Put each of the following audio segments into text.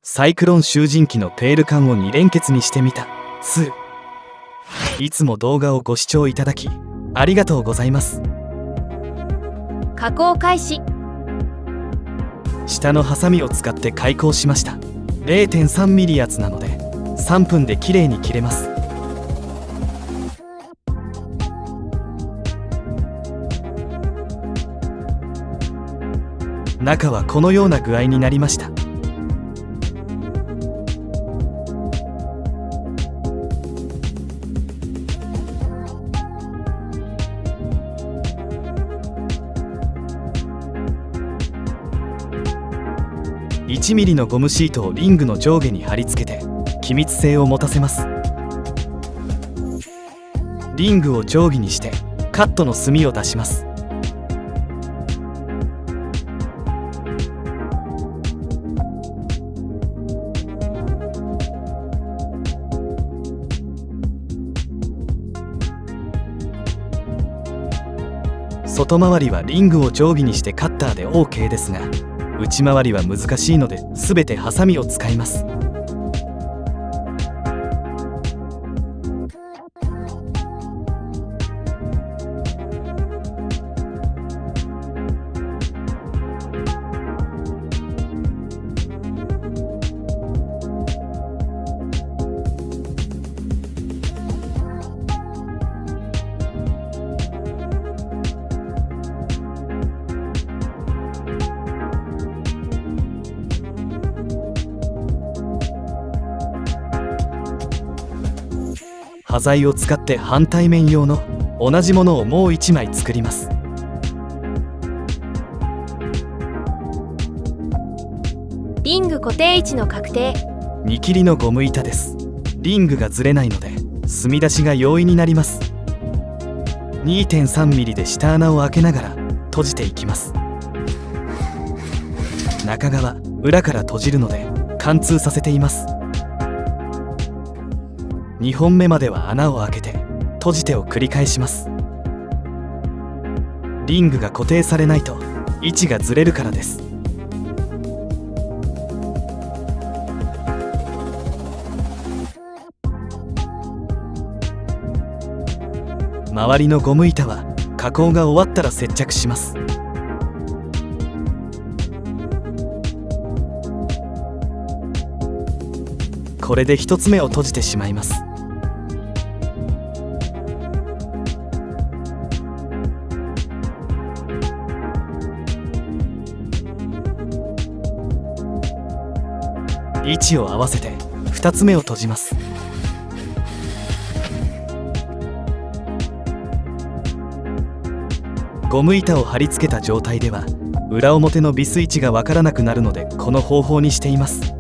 サイクロン集塵機のペール缶を2連結にしてみた2。いつも動画をご視聴いただきありがとうございます。加工開始。下のハサミを使って開口しました。 0.3 ミリ厚なので3分できれいに切れます。中はこのような具合になりました。1ミリのゴムシートをリングの上下に貼り付けて気密性を持たせます。リングを定規にしてカットの墨を出します。外回りはリングを定規にしてカッターで OK ですが、内回りは難しいので全てハサミを使います。端材を使って反対面用の同じものをもう1枚作ります。リング固定位置の確定。見切りのゴム板です。リングがずれないので墨出しが容易になります。 2.3 ミリで下穴を開けながら閉じていきます。中側裏から閉じるので貫通させています。2本目までは穴を開けて閉じてを繰り返します。リングが固定されないと位置がずれるからです。周りのゴム板は加工が終わったら接着します。これで1つ目を閉じてしまいます。位置を合わせて2つ目を閉じます。ゴム板を貼り付けた状態では裏表のビス位置がわからなくなるのでこの方法にしています。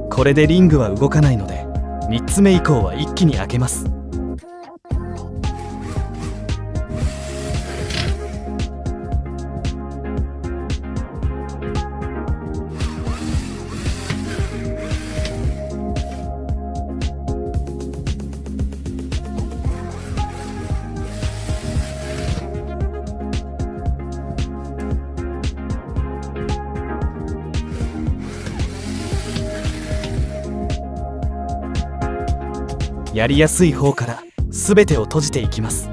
これでリングは動かないので3つ目以降は一気に開けます。やりやすい方から全てを閉じていきます。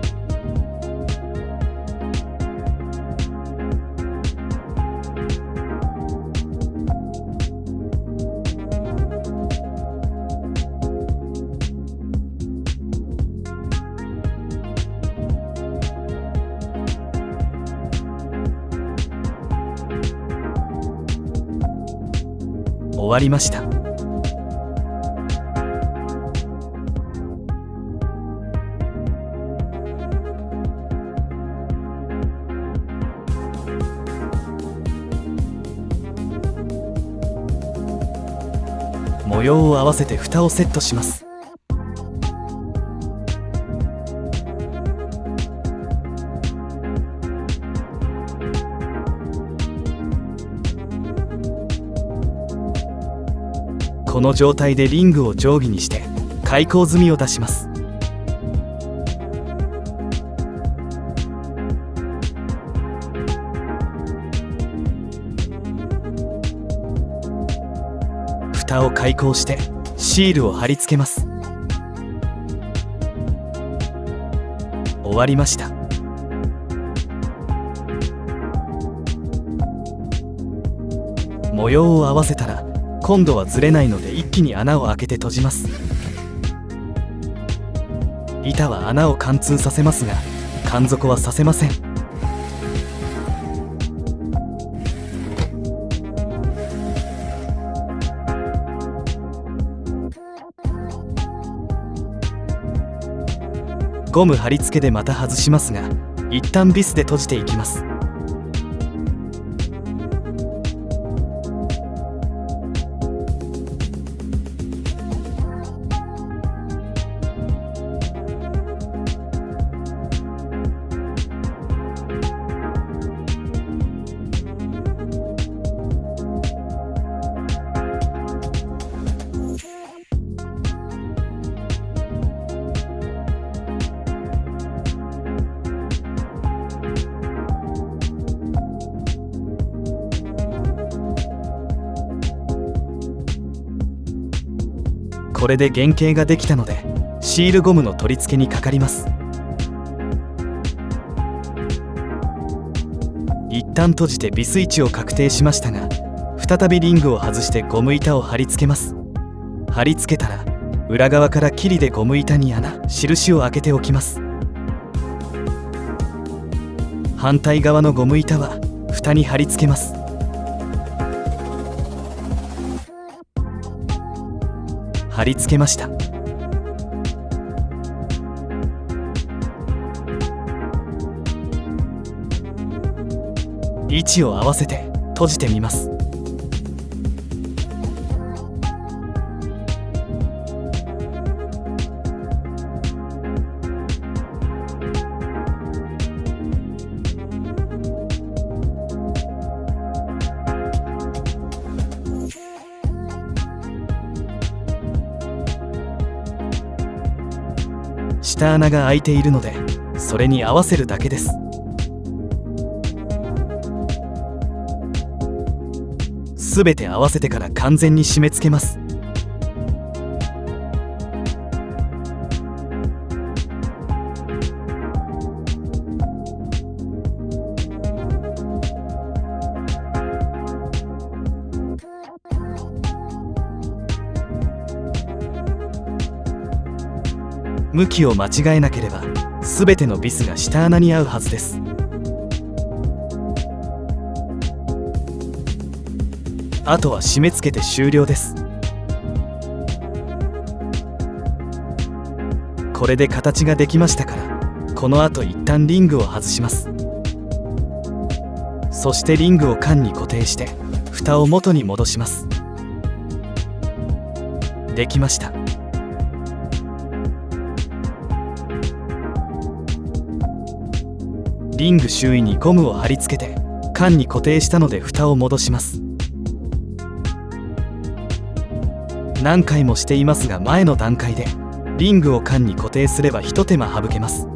終わりました。模様を合わせて蓋をセットします。この状態でリングを定規にして開口済みを出します。蓋を開口してシールを貼り付けます。終わりました。模様を合わせたら今度はずれないので一気に穴を開けて閉じます。板は穴を貫通させますが貫底はさせません。ゴム貼り付けでまた外しますが一旦ビスで閉じていきます。これで原型ができたのでシールゴムの取り付けにかかります。一旦閉じてビス位置を確定しましたが再びリングを外してゴム板を貼り付けます。貼り付けたら裏側からキリでゴム板に印を開けておきます。反対側のゴム板は蓋に貼り付けます。貼り付けました。位置を合わせて閉じてみます。下穴が開いているのでそれに合わせるだけです。すべて合わせてから完全に締め付けます。向きを間違えなければすべてのビスが下穴に合うはずです。あとは締め付けて終了です。これで形ができましたからこの後一旦リングを外します。そしてリングを缶に固定して蓋を元に戻します。できました。リング周囲にゴムを貼り付けて缶に固定したので蓋を戻します。何回もしていますが前の段階でリングを缶に固定すれば一手間省けます。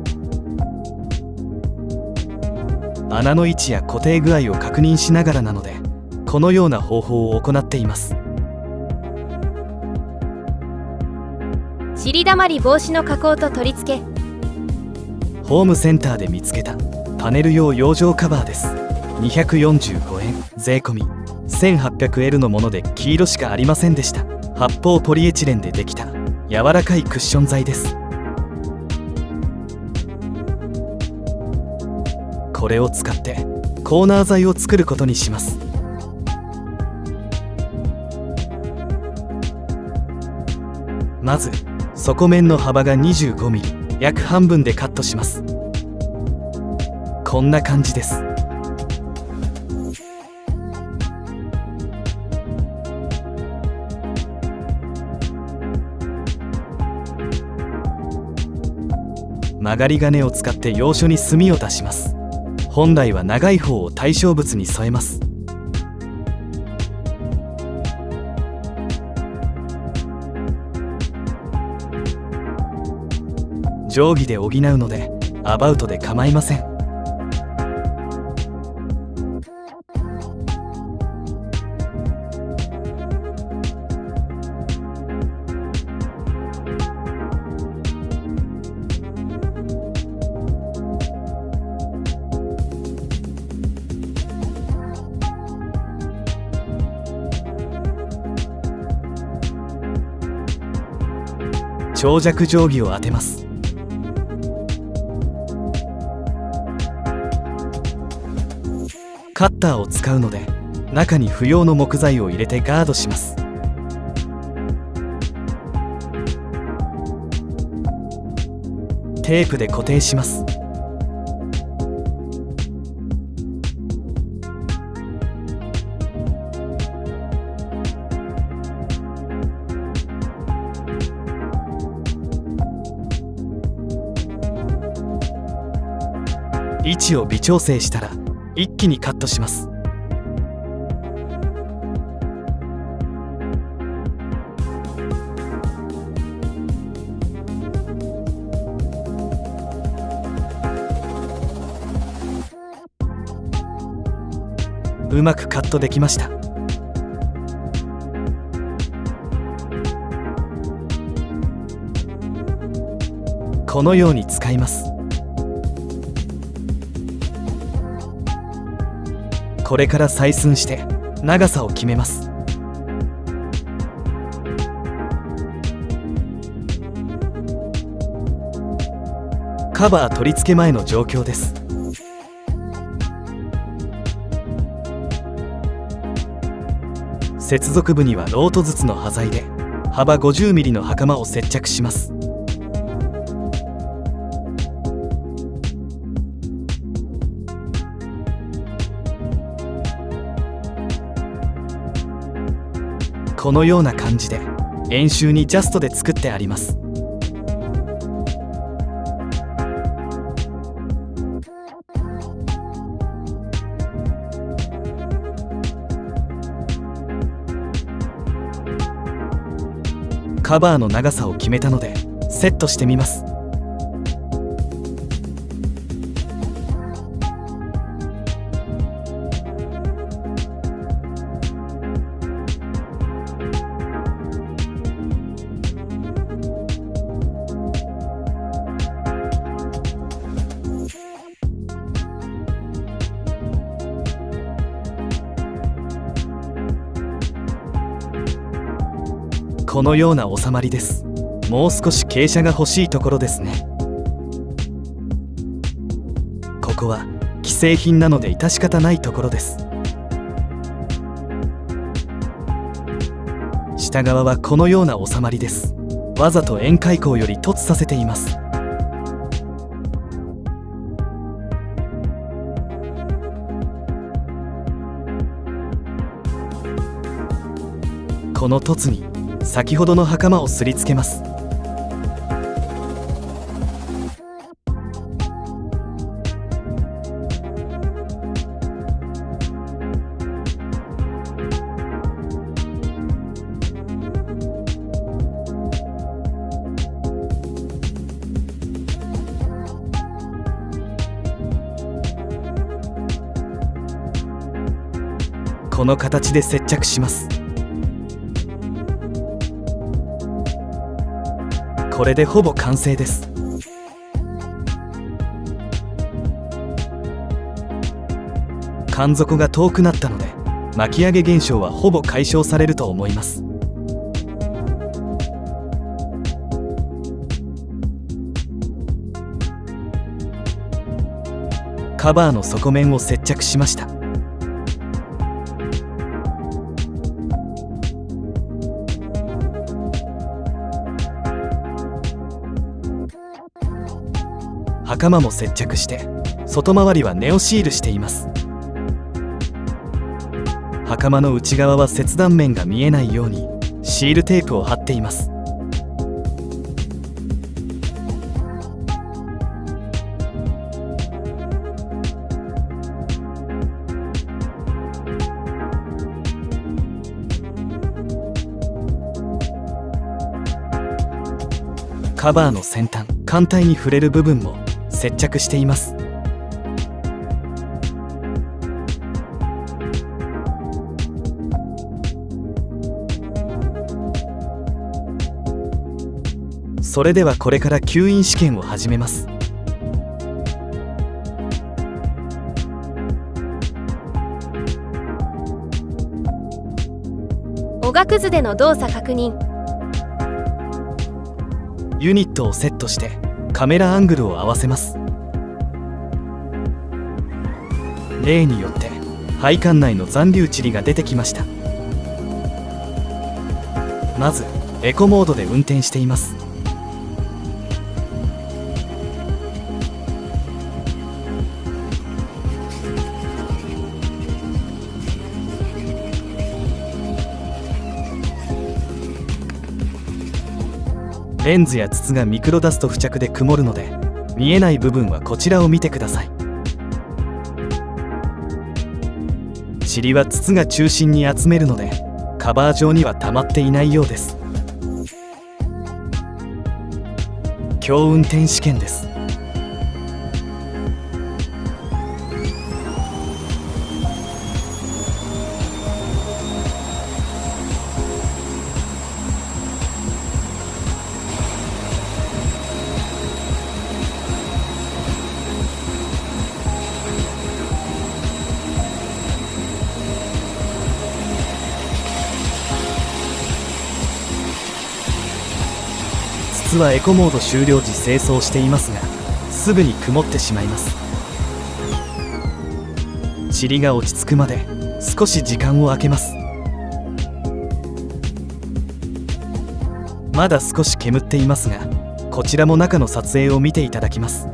穴の位置や固定具合を確認しながらなのでこのような方法を行っています。尻だまり防止の加工と取り付け。ホームセンターで見つけたパネル用養生カバーです。245円税込み 1800L のもので黄色しかありませんでした。発泡ポリエチレンでできた柔らかいクッション材です。これを使ってコーナー材を作ることにします。まず底面の幅が 25mm 約半分でカットします。こんな感じです。曲がり金を使って要所に墨を出します。本来は長い方を対象物に添えます。定規で補うのでアバウトで構いません。長尺定規を当てます。カッターを使うので中に不要の木材を入れてガードします。テープで固定します。位置を微調整したら一気にカットします。うまくカットできました。このように使います。これから採寸して長さを決めます。カバー取り付け前の状況です。接続部にはロート筒の端材で幅 50mm の袴を接着します。このような感じで円周にジャストで作ってあります。カバーの長さを決めたのでセットしてみます。このような収まりです。もう少し傾斜が欲しいところですね。ここは既製品なので致し方ないところです。下側はこのような収まりです。わざと円開口より凸させています。この凸に先ほどの袴をすりつけます。この形で接着します。これでほぼ完成です。管底が遠くなったので巻き上げ現象はほぼ解消されると思います。カバーの底面を接着しました。袴も接着して外回りはネオシールしています。袴の内側は切断面が見えないようにシールテープを貼っています。カバーの先端艦体に触れる部分も接着しています。それではこれから吸引試験を始めます。おがくずでの動作確認。ユニットをセットしてカメラアングルを合わせます。例によって配管内の残留塵が出てきました。まずエコモードで運転しています。レンズや筒がミクロダスト付着で曇るので、見えない部分はこちらを見てください。塵は筒が中心に集めるので、カバー上には溜まっていないようです。強運転試験です。筒はエコモード終了時清掃していますが、すぐに曇ってしまいます。塵が落ち着くまで少し時間を空けます。まだ少し煙っていますが、こちらも中の撮影を見ていただきます。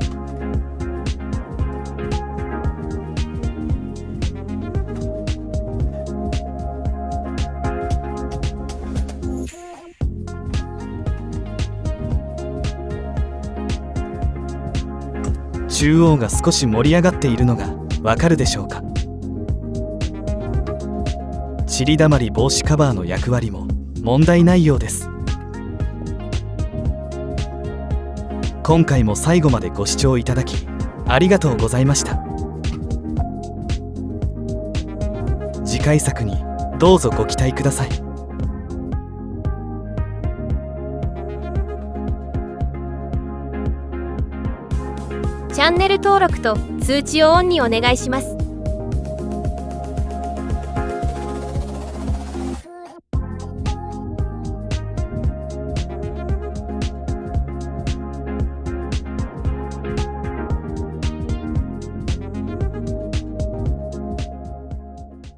中央が少し盛り上がっているのがわかるでしょうか。塵だまり防止カバーの役割も問題ないようです。今回も最後までご視聴いただきありがとうございました。次回作にどうぞご期待ください。チャンネル登録と通知をオンにお願いします。